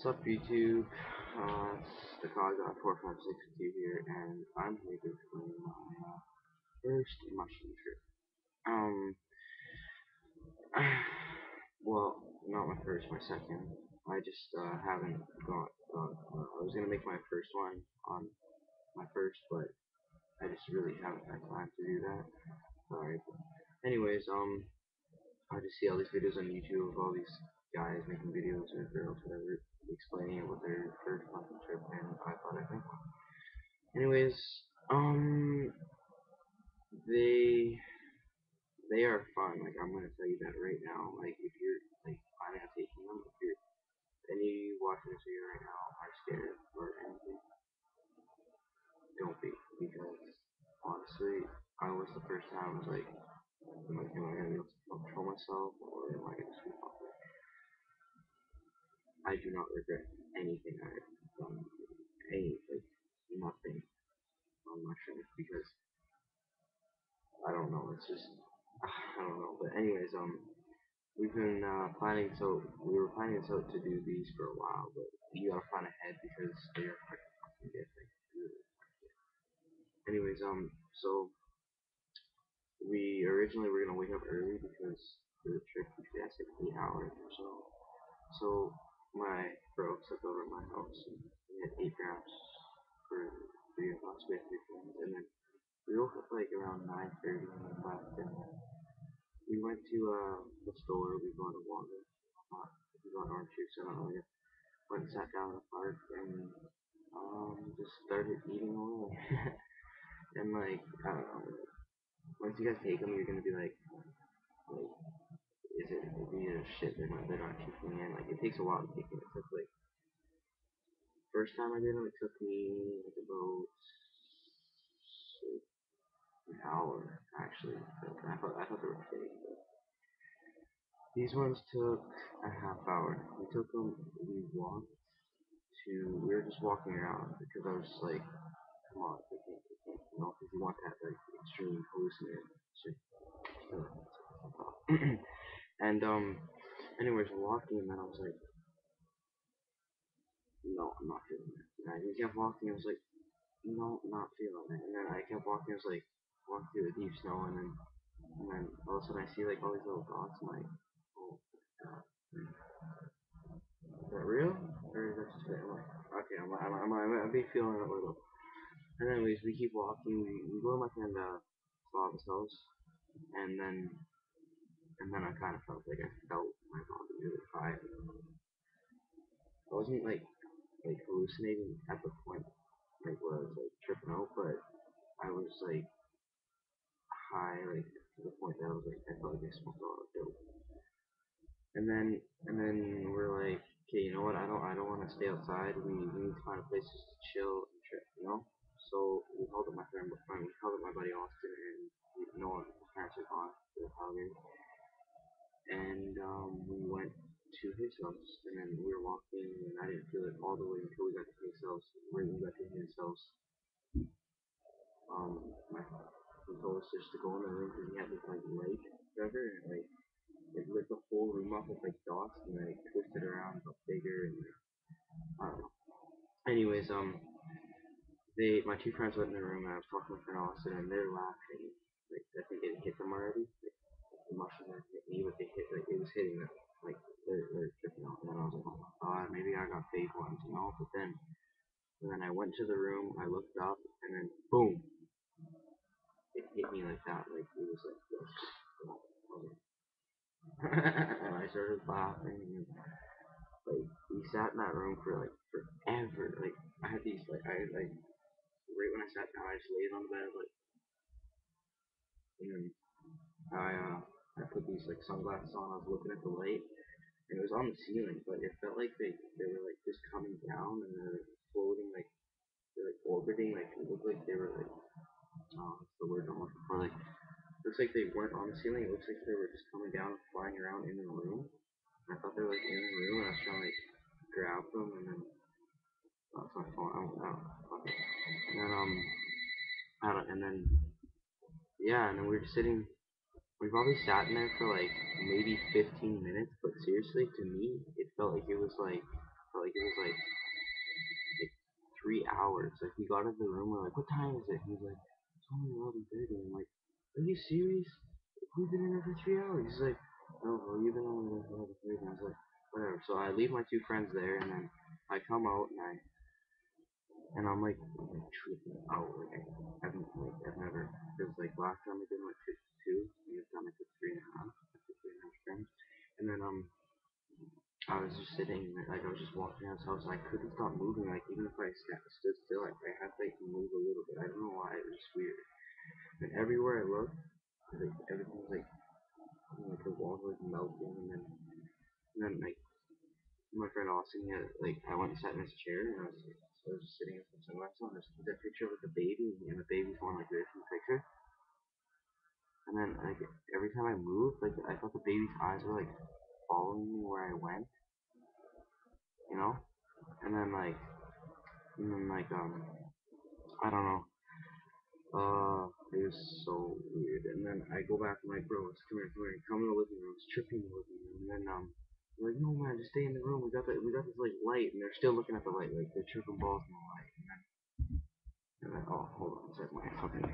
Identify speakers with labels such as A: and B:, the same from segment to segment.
A: What's up, YouTube? It's the CogDot4562 here, and I'm here to explain my first mushroom trip. Um, well, not my first, my second. I just haven't gone. I was gonna make my first one on my first, but I just really haven't had time to do that. Sorry. Anyways, I just see all these videos on YouTube of all these guys making videos or girls, whatever, explaining about their first mushroom trip, and I thought I'd make one. Anyways, um, they they are fun. Like I'm gonna tell you that right now. Like if you're like planning on taking them, if you're any of you watching this video right now are scared or anything, don't be, because honestly, I was the first time I was like, am I gonna be able to control myself or am I gonna sleep off it? I do not regret anything I've done, any like nothing on mushrooms because I don't know. It's just I don't know. But anyways, we've been planning. So we were planning to do these for a while, but you gotta plan ahead because they are fucking different. Anyways, so we originally were gonna wake up early because the trip usually has like 8 hours or so. So my bro slept over at my house and we had 8 grams for three of us. We had three friends, and then we woke up like around 9:30 and then left and we went to the store. We bought a water. We bought orange juice. I don't know. We went and sat down in the park and just started eating away. And like I don't know. Once you guys take them, you're gonna be like, is it? You know, shit. They're not kicking in. Like it takes a while to kick in. It took like first time I did them, it took me like about an hour actually. I thought they were fake. These ones took a half hour. We took them. We walked to. We were just walking around because I was just like, come on, you know, because you want that like extreme hallucinating shit. And anyways, we're walking, and then I was like, no, I'm not feeling it. And I just kept walking. I was like, no, not feeling it. And then I kept walking. I was like, walking through the deep snow, and then all of a sudden I see like all these little dots. I'm like, oh god, is that real? Or is that just fake? I'm like, okay, I be feeling it a little. And anyways, we keep walking. We go to my friend Bob's house, and then I kind of felt like I felt my body really high. I wasn't like hallucinating at the point like where I was like tripping out, but I was like high like to the point that I was like I felt like I smoked a lot of dope. And then we're like, okay, you know what? I don't want to stay outside. We need to find a place just to chill and trip, you know. So we called up my friend, we called up my buddy Austin, and no one, his parents are gone to Calgary, and we went to his house, and then we were walking, and I didn't feel it all the way until we got to his house. When we got to his house, my he told us just to go in the room because he had this like light, whatever, and it lit the whole room up with like dots, and then it twisted around, got bigger, and I don't know. Anyways, my two friends went in the room, and I was talking with friend Austin, and they're laughing. Like I think it hit them already. Like, the mushroom didn't hit me, but they hit like it was hitting them. Like they're tripping out, and then I was like, oh my god, maybe I got fake ones, you know. But then I went to the room, I looked up, and then boom, it hit me like that. Like it was like this. And I started laughing, and like we sat in that room for like forever. Like I had these like right when I sat down, I just laid on the bed like, and then I put these like sunglasses on. I was looking at the light, and it was on the ceiling, but it felt like they were like just coming down and they're floating like they're like orbiting. Like it looked like they were like what's the word I'm looking for? Like looks like they weren't on the ceiling. It looks like they were just coming down and flying around in the room. And I thought they were like in the room, and I was trying to like grab them, and then that's my phone. Fuck it. And then I don't, and then yeah, and then we were just sitting. We probably sat in there for like maybe 15 minutes, but seriously, to me, it felt like it was like but like it was like 3 hours. Like we got out of the room, we're like, what time is it? He's like, it's only 11:30. I'm like, are you serious? We've been in there for 3 hours. He's like, no, bro, you've been only there for 11:30. I was like, whatever. So I leave my two friends there, and then I come out and I'm like tripping out. I've never, because like last time I did like 52, and this time I took three and a half. I took 3.5 grams, and then I was just sitting, like I was just walking around his house. And I couldn't stop moving. Like even if I stood still, I had to like move a little bit. I don't know why. It was just weird. And everywhere I looked, like everything was like the walls were like melting. And then like my friend Austin, he had, like I went and sat in his chair, and I was just sitting with some sunglasses on. There's that picture with the baby, and the baby's going like this in the picture. And then like every time I moved, like I thought the baby's eyes were like following me where I went, you know. And then like and then I don't know. It was so weird. And then I go back and like, bro, come here, come in the living room. It's tripping in the living room. And then they're like, no man, just stay in the room. We got this like light, and they're still looking at the light, like they're tripping balls in the light. And then oh, hold on, it's like my fucking.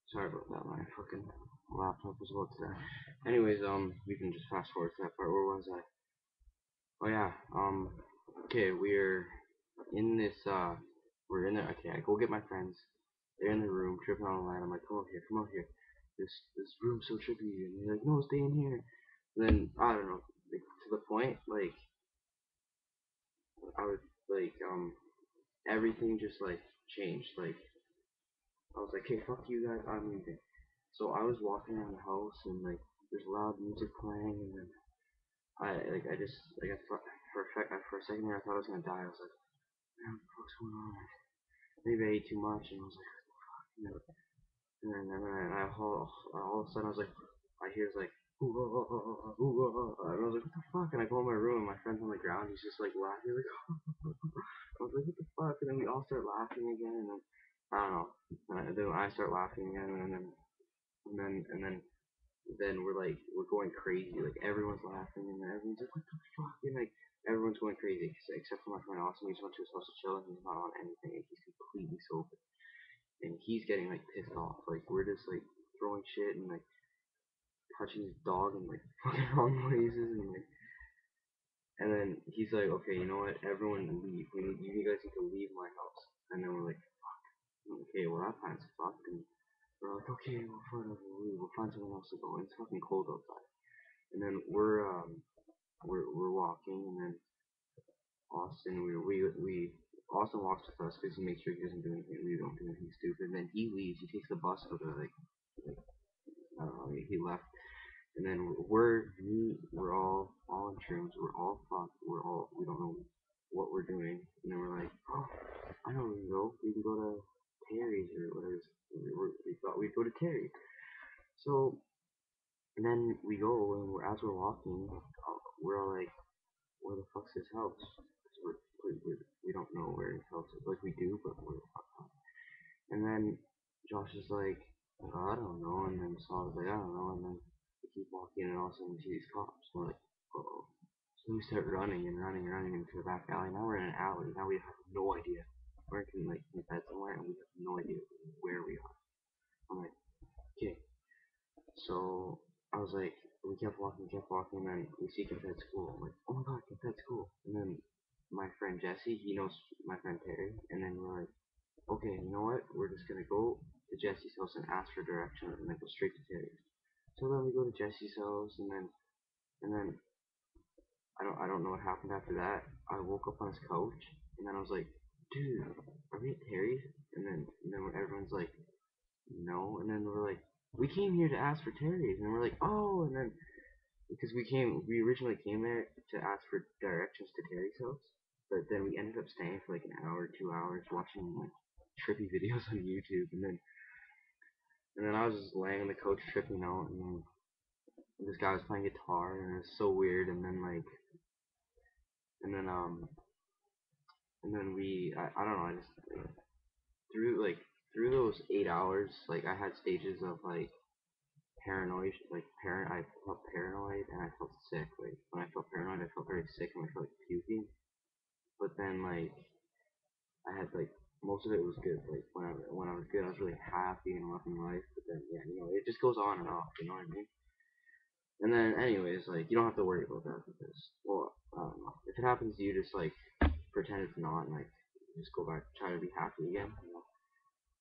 A: Sorry about that. My fucking laptop was about to die. Anyways, we can just fast forward to that part. Where was I? Oh yeah. Okay, in this. We're in there. Okay, I go get my friends. They're in the room tripping on the line. I'm like, come over here, come over here. This room's so trippy. And they're like, no, stay in here. And then I don't know, like, to the point, like I was like, everything just like changed. Like I was like, hey, fuck you guys, I'm leaving. So I was walking around the house and like there's loud music playing, and then I just like for a second there I thought I was gonna die. I was like, man, what the fuck's going on? Maybe I ate too much, and I was like, you know, and then all of a sudden I was like, I hear like, ooh, oh, oh, oh, oh, ooh, oh, oh, and I was like, what the fuck? And I go in my room, and my friend's on the ground, he's just like laughing, like, I was like, what the fuck? And then we all start laughing again, and then I don't know, and then I start laughing again, and then we're going crazy, like everyone's laughing, and then everyone's like, what the fuck? And like everyone's going crazy except for my friend Austin. He's went to his house to chill, and he's not on anything, and he's completely sober, and he's getting like pissed off. Like we're just like throwing shit and like touching his dog in like fucking wrong places, and then he's like, okay, you know what? Everyone leave. You guys need to leave my house. And then we're like, okay, well that plan's fucked. And we're like, okay, we'll leave. We'll find someone else to go. And it's fucking cold outside. And then we're walking, and then Austin Austin walks with us because he makes sure he doesn't do anything. We don't do anything stupid. And then he leaves. He takes the bus over to like I don't know. He left. And then we're all in shrooms. We're all fucked. We don't know what we're doing. And then we're like, oh, I know where we can go. We can go to Terry's or whatever. We thought we'd go to Terry's. So and then we go, and as we're walking, we're all like, where the fuck's his house? Because we don't know where his house is. Like we do, but we're fucked up. And then Josh is like, oh, I don't know. And then Saul's like, I don't know. And then we keep walking, and all of a sudden we see these cops. We're like, oh. So we start running and running and running into the back alley. Now we're in an alley. Now we have no idea. We're in bed somewhere, and we have no idea where we are. I'm like, okay. So I was like, we kept walking, and then we see Cadet School. I'm like, oh my god, Cadet School. And then friend Jesse, he knows my friend Terry, and then we're like, okay, you know what? We're just gonna go to Jesse's house and ask for directions, and then go straight to Terry's. So then we go to Jesse's house, and then I don't know what happened after that. I woke up on his couch, and then I was like, dude, are we at Terry's? And then everyone's like, no, and then we're like, we came here to ask for Terry's, and we're like, oh, and then because we originally came there to ask for directions to Terry's house, but then we ended up staying for like an hour, 2 hours, watching like trippy videos on YouTube, and then I was just laying on the couch tripping out, and then this guy was playing guitar, and it was so weird, and then and then I don't know, I just through like through those 8 hours, like I had stages of like paranoid, like I felt paranoid and I felt sick. Like when I felt paranoid, I felt very sick and I felt like puking. But then like I had like most of it was good. Like when I was good, I was really happy and loving life. But then yeah, it just goes on and off. You know what I mean? And then anyways, like you don't have to worry about that because well, I don't know. If it happens to you, just like pretend it's not and like just go back, try to be happy again.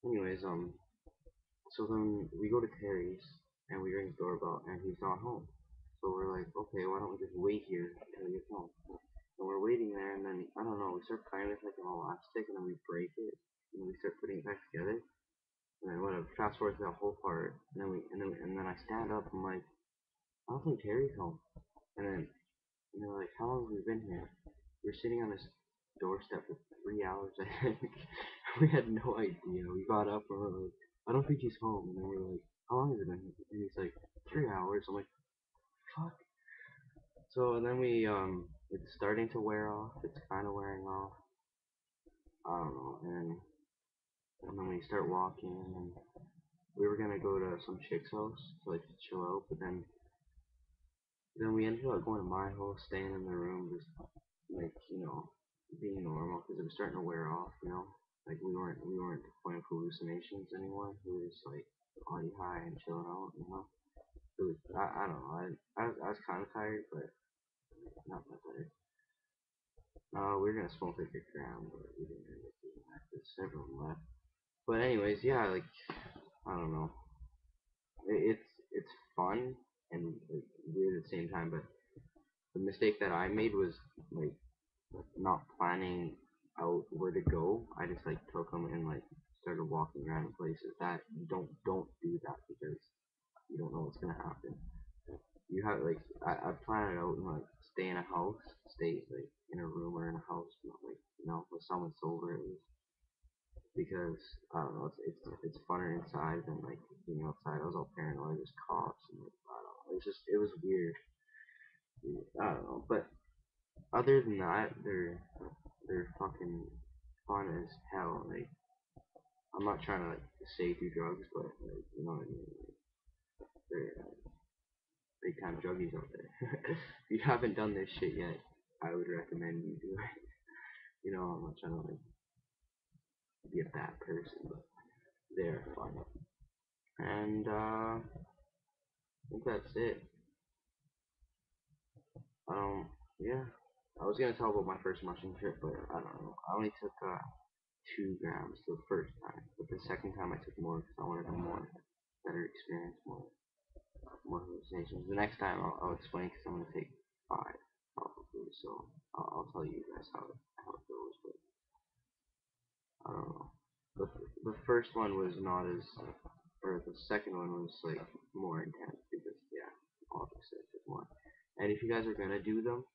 A: Anyways, so then we go to Terry's and we ring the doorbell and he's not home. So we're like, okay, why don't we just wait here until he gets home? And we're waiting there, and then I don't know, we start playing with like an elastic, and then we break it, and then we start putting it back together. And then whatever, fast forward to that whole part, and then I stand up. I'm like, I don't think Terry's home. And they're like, how long have we been here? We're sitting on this doorstep for 3 hours, I think. We had no idea. We got up and we're like, I don't think he's home. And then we're like, how long has it been? And he's like, 3 hours. I'm like, fuck. So and then it's starting to wear off. It's kind of wearing off. I don't know. And then we start walking, and we were gonna go to some chick's house to like chill out, but then we ended up going to my house, staying in the room, just like being normal because it was starting to wear off. Like we weren't to the point of hallucinations anymore. We were just like already high and chilling out. I don't know. I was kind of tired, but not that tired. We were gonna smoke like a gram, but we didn't end up doing that because everyone left. But anyways, yeah, like I don't know. It's fun and like, weird at the same time, but the mistake that I made was like not planning out where to go. I just like took them and like started walking around places. That don't do that because you don't know what's gonna happen. You have like I plan it out and like stay in a house, stay like in a room or in a house, not like with someone sober at least. Because I don't know, it's funner inside than like being outside. I was all paranoid, there's cops and like I don't know. It was weird. I don't know, but other than that, they're fucking fun as hell. Like I'm not trying to like say do drugs, but like you know what I mean. They're big time druggies out there. If you haven't done this shit yet, I would recommend you do it. I'm not trying to like be a bad person, but they're fun. And I think that's it. Yeah. I was gonna tell about my first mushroom trip, but I don't know. I only took 2 grams the first time, but the second time I took more because I wanted a better experience, more hallucinations. The next time I'll explain because I'm gonna take 5 probably. So I'll tell you guys how it goes, but I don't know. The first one was not as, or the second one was like more intense because yeah, obviously it's more. And if you guys are gonna do them,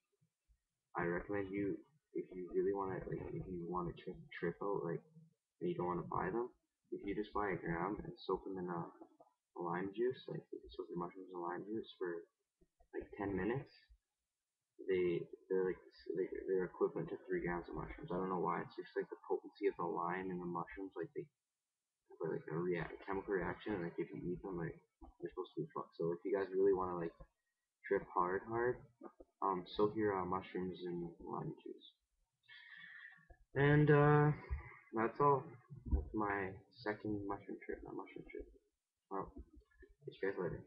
A: I recommend you if you really want to like if you want to trip out like and you don't want to buy them, if you just buy a gram and soak them in a lime juice, like you can soak your mushrooms in lime juice for like 10 minutes, they're like they're equivalent to 3 grams of mushrooms. I don't know why. It's just like the potency of the lime and the mushrooms, like they have like a chemical reaction, and like if you eat them, like they're supposed to be fucked. So if you guys really want to like trip hard, soak your mushrooms in lime juice. And that's all. That's my second mushroom trip, not mushroom trip. Well, catch you guys later.